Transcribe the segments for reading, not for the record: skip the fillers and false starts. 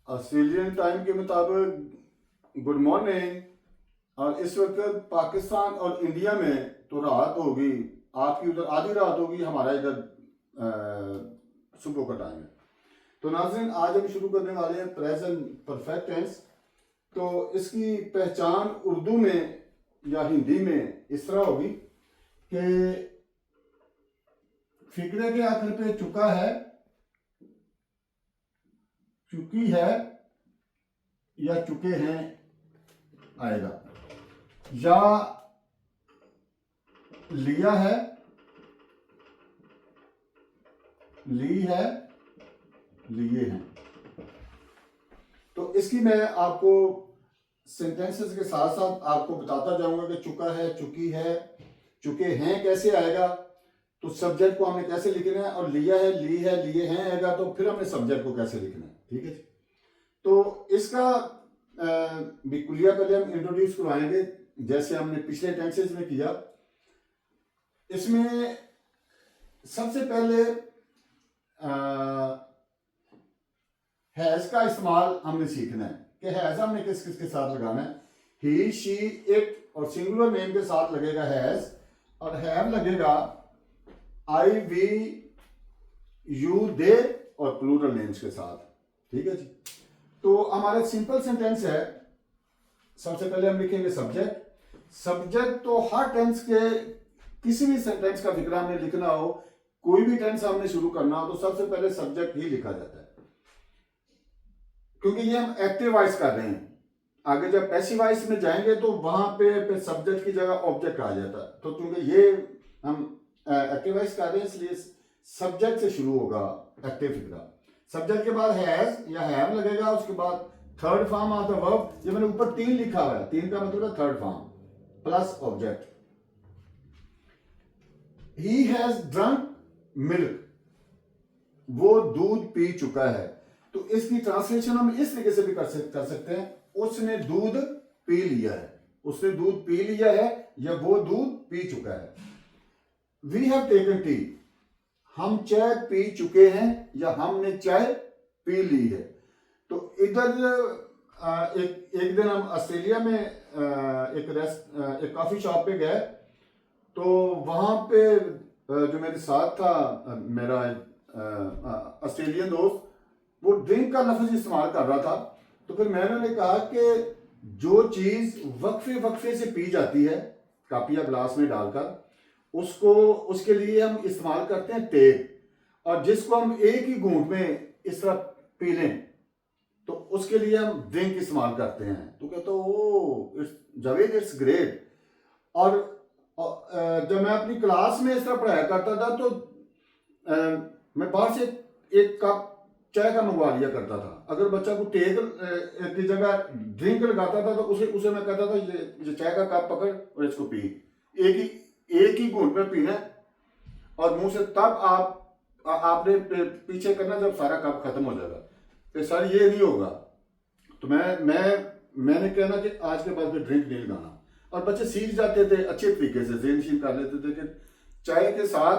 Australian time के मुताबिक good morning. और इस वक्त पाकिस्तान और इंडिया में तो रात होगी, आपकी उधर आधी रात होगी, हमारा इधर सुबह का टाइम है। तो नाज़रीन, आज हम शुरू करने वाले हैं प्रेजेंट परफेक्ट टेंस। तो इसकी पहचान उर्दू में या हिंदी में इस तरह होगी कि फिक्रे के आखिर पे चुका है, चुकी है या चुके हैं आएगा, या लिया है, ली है, लिए हैं। तो इसकी मैं आपको सेंटेंसेस के साथ साथ आपको बताता जाऊंगा कि चुका है, चुकी है, चुके हैं कैसे आएगा, तो सब्जेक्ट को हमने कैसे लिखना है, और लिया है, ली है, लिए हैं आएगा, तो फिर हमने सब्जेक्ट को कैसे लिखना है। ठीक है जी। तो इसका बिकुलिया पहले हम इंट्रोड्यूस करवाएंगे जैसे हमने पिछले टेंसेस में किया। इसमें सबसे पहले हैज का इस्तेमाल हमने सीखना है कि हैज हमने किस किस के साथ लगाना है। ही, शी, इट और सिंगुलर नेम के साथ लगेगा हैज, और हैव लगेगा आई, वी, यू, दे और प्लूरल नेम्स के साथ। ठीक है जी। तो हमारा सिंपल सेंटेंस है, सबसे पहले हम लिखेंगे सब्जेक्ट। सब्जेक्ट तो हर टेंस के किसी भी सेंटेंस का जिक्र हमने लिखना हो, कोई भी टेंस हमने शुरू करना हो, तो सबसे पहले सब्जेक्ट ही लिखा जाता है, क्योंकि ये हम एक्टिव वॉइस कर रहे हैं। आगे जब पैसिव वॉइस में जाएंगे तो वहां पे सब्जेक्ट की जगह ऑब्जेक्ट आ जाता है। तो क्योंकि ये हम एक्टिव वॉइस कर रहे हैं, इसलिए सब्जेक्ट से शुरू होगा एक्टिव फिक्रा। सब्जेक्ट के बाद हैज या हैव लगेगा, उसके बाद third form of the verb. ये मैंने ऊपर तीन लिखा हुआ है, तीन का मतलब है third form plus object. He has drunk milk, वो दूध पी चुका है। तो इसकी ट्रांसलेशन हम इस तरीके से भी कर सकते हैं, उसने दूध पी लिया है, उसने दूध पी लिया है, या वो दूध पी चुका है। वी हैव टेकन टी, हम चाय पी चुके हैं या हमने चाय पी ली है। तो इधर एक दिन हम ऑस्ट्रेलिया में एक कॉफी शॉप पे गए, तो वहां पे जो मेरे साथ था मेरा ऑस्ट्रेलियन दोस्त, वो ड्रिंक का लफ्ज इस्तेमाल कर रहा था। तो फिर मैंने उन्हें कहा कि जो चीज वक्फे वक्फे से पी जाती है कप या ग्लास में डालकर, उसको उसके लिए हम इस्तेमाल करते हैं टेक, और जिसको हम एक ही घूंट में इस तरह पी लें तो उसके लिए हम ड्रिंक इस्तेमाल करते हैं। तो कहते ओ जावेद, इट्स ग्रेट। और जब मैं अपनी क्लास में इस तरह पढ़ाया करता था तो मैं बाहर से एक कप चाय का मंगवा लिया करता था। अगर बच्चा को टेक की जगह ड्रिंक लगाता था तो उसे मैं कहता था ये चाय का कप पकड़ और इसको पी, एक ही घूंट में पीना और मुंह से, तब आपने पीछे करना जब सारा कप खत्म हो जाएगा। तो सर ये नहीं होगा। तो मैंने कहना कि आज के बाद में ड्रिंक नहीं लगाना, और बच्चे सीख जाते थे अच्छे तरीके से, ज़हन कर लेते थे कि चाय के साथ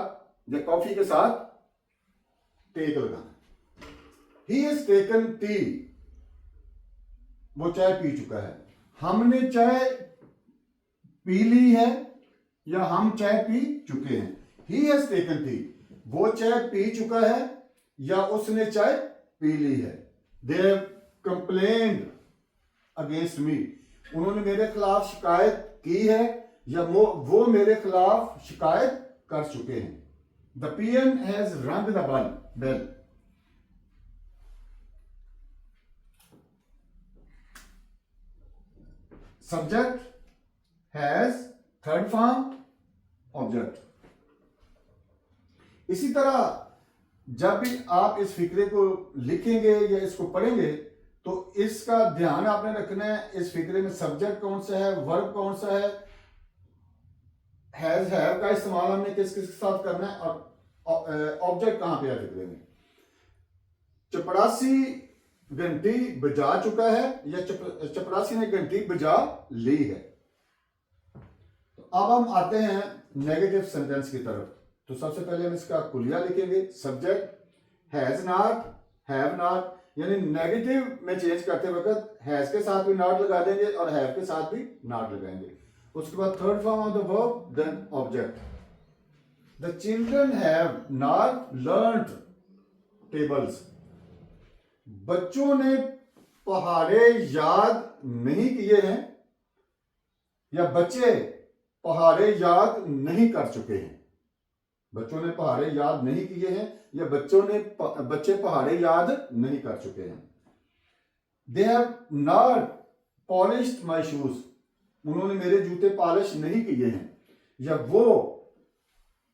या कॉफी के साथ टेक लगाना। He has taken tea, वो चाय पी चुका है। हमने चाय पी ली है या हम चाय पी चुके हैं। He has taken tea, वो चाय पी चुका है या उसने चाय पी ली है। They have complained against me, उन्होंने मेरे खिलाफ शिकायत की है या वो मेरे खिलाफ शिकायत कर चुके हैं। The PM has rung the bell, subject has, third form object. इसी तरह जब भी आप इस फिक्रे को लिखेंगे या इसको पढ़ेंगे तो इसका ध्यान आपने रखना है, इस फिक्रे में सब्जेक्ट कौन सा है, वर्ब कौन सा है, हैज हैव का इस्तेमाल हमने किस किस के साथ करना है, और ऑब्जेक्ट कहां पे है फिक्रे में। चपरासी घंटी बजा चुका है या चपरासी ने घंटी बजा ली है। तो अब हम आते हैं नेगेटिव सेंटेंस की तरफ। तो सबसे पहले हम इसका कुलिया लिखेंगे। Subject has not, have not, यानी नेगेटिव में चेंज करते वक्त हैज के साथ भी नॉट लगा देंगे और हैव के साथ भी नॉट लगाएंगे। उसके बाद third form of the verb then object. The children have not learned tables. बच्चों ने पहाड़े याद नहीं किए हैं, या बच्चे पहाड़े याद नहीं कर चुके हैं। बच्चों ने पहाड़े याद नहीं किए हैं या बच्चे पहाड़े याद नहीं कर चुके हैं। They have not polished my shoes. उन्होंने मेरे जूते पॉलिश नहीं किए हैं, या वो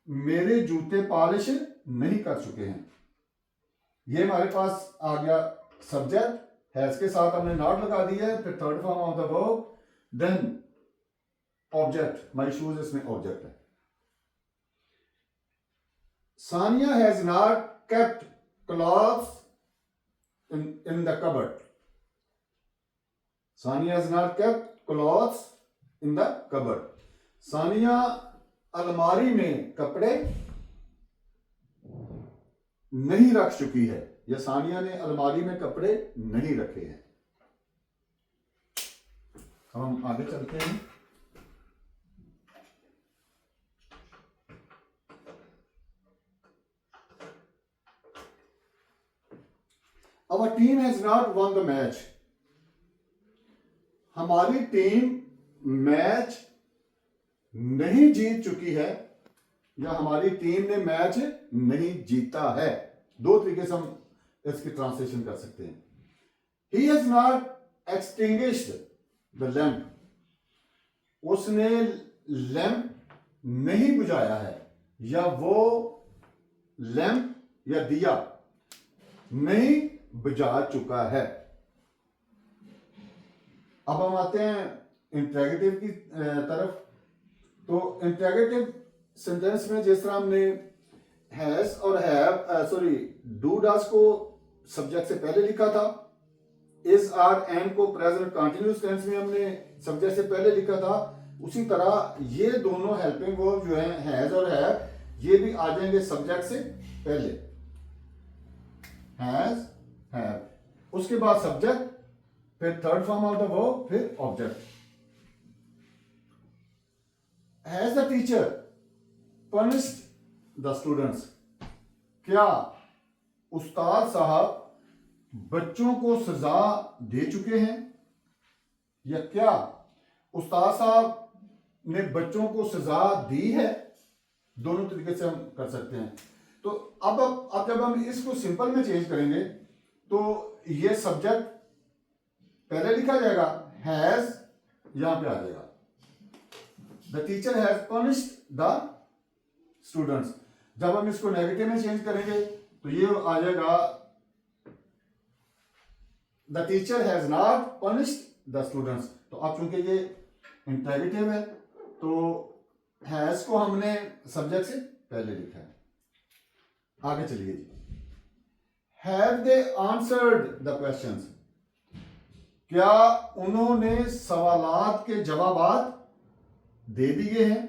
मेरे जूते पॉलिश नहीं कर चुके हैं। ये हमारे पास आ गया सब्जेक्ट, हैज के साथ हमने नॉट लगा दिया है। फिर third form of the verb then object, my shoes इसमें ऑब्जेक्ट है। Sania has not kept clothes in the cupboard. Sania has not kept clothes in the cupboard. Sania अलमारी में कपड़े नहीं रख चुकी है, या सानिया ने अलमारी में कपड़े नहीं रखे हैं। अब हम आगे चलते हैं। Our team has not won the match. हमारी टीम मैच नहीं जीत चुकी है, या हमारी टीम ने मैच नहीं जीता है। दो तरीके से हम इसकी ट्रांसलेशन कर सकते हैं। He has not extinguished the lamp. उसने लैंप नहीं बुझाया है, या वो लैंप या दिया नहीं बुझा चुका है। अब हम आते हैं इंट्रैगेटिव की तरफ। तो इंट्रैगेटिव सेंटेंस में जिस तरह हमने हैज और हैव डू डज को सब्जेक्ट से पहले लिखा था, इज आर एंड को प्रेजेंट कंटिन्यूअस टेंस में हमने सब्जेक्ट से पहले लिखा था, उसी तरह ये दोनों हेल्पिंग वर्ब जो है हैज और हैव, ये भी आ जाएंगे सब्जेक्ट से पहले। हैज हैव, उसके बाद सब्जेक्ट, फिर third form of the verb, फिर object. Has the teacher punished the students. क्या उस्ताद साहब बच्चों को सजा दे चुके हैं, या क्या उस्ताद साहब ने बच्चों को सजा दी है। दोनों तरीके से हम कर सकते हैं। तो अब जब हम इसको सिंपल में चेंज करेंगे तो ये सब्जेक्ट पहले लिखा जाएगा, हैज यहां पे आ जाएगा। The teacher has punished the students. जब हम इसको नेगेटिव में चेंज करेंगे तो ये आ जाएगा, the teacher has not punished the students. तो अब चूंकि ये इंट्रैगेटिव है तो हैज को हमने सब्जेक्ट से पहले लिखा है। आगे चलिए जी। Have they answered the questions. क्या उन्होंने सवालात के जवाबात दे दिए हैं,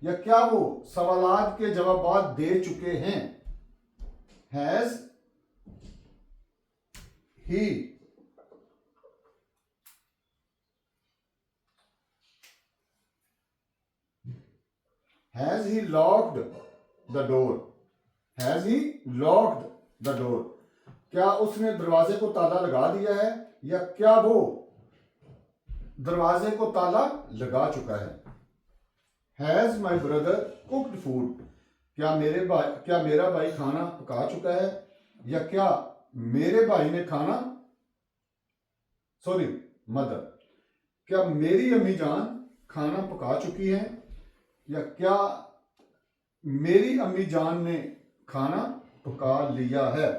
या क्या वो सवालात के जवाबात दे चुके हैं। Has he has he locked the door. Has he locked the door. क्या उसने दरवाजे को ताला लगा दिया है, या क्या वो दरवाजे को ताला लगा चुका है। Has my brother cooked food. क्या मेरा भाई खाना पका चुका है, या क्या मेरे भाई ने खाना मदर, क्या मेरी अम्मी जान खाना पका चुकी है, या क्या मेरी अम्मी जान ने खाना पका लिया है।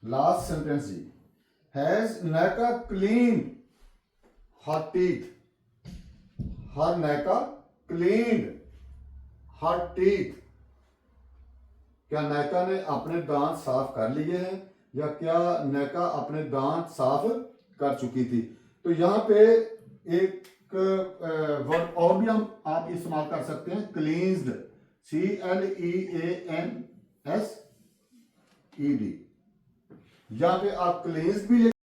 लास्ट सेंटेंस जी। Has Naika clean her teeth. Her Naika clean her teeth. क्या नैका ने अपने दांत साफ कर लिए हैं, या क्या नैका अपने दांत साफ कर चुकी थी। तो यहां पे एक वर्ड और भी आप इस्तेमाल कर सकते हैं, क्लींस्ड, CLEANSED। यहाँ पे आप क्लींस भी लिख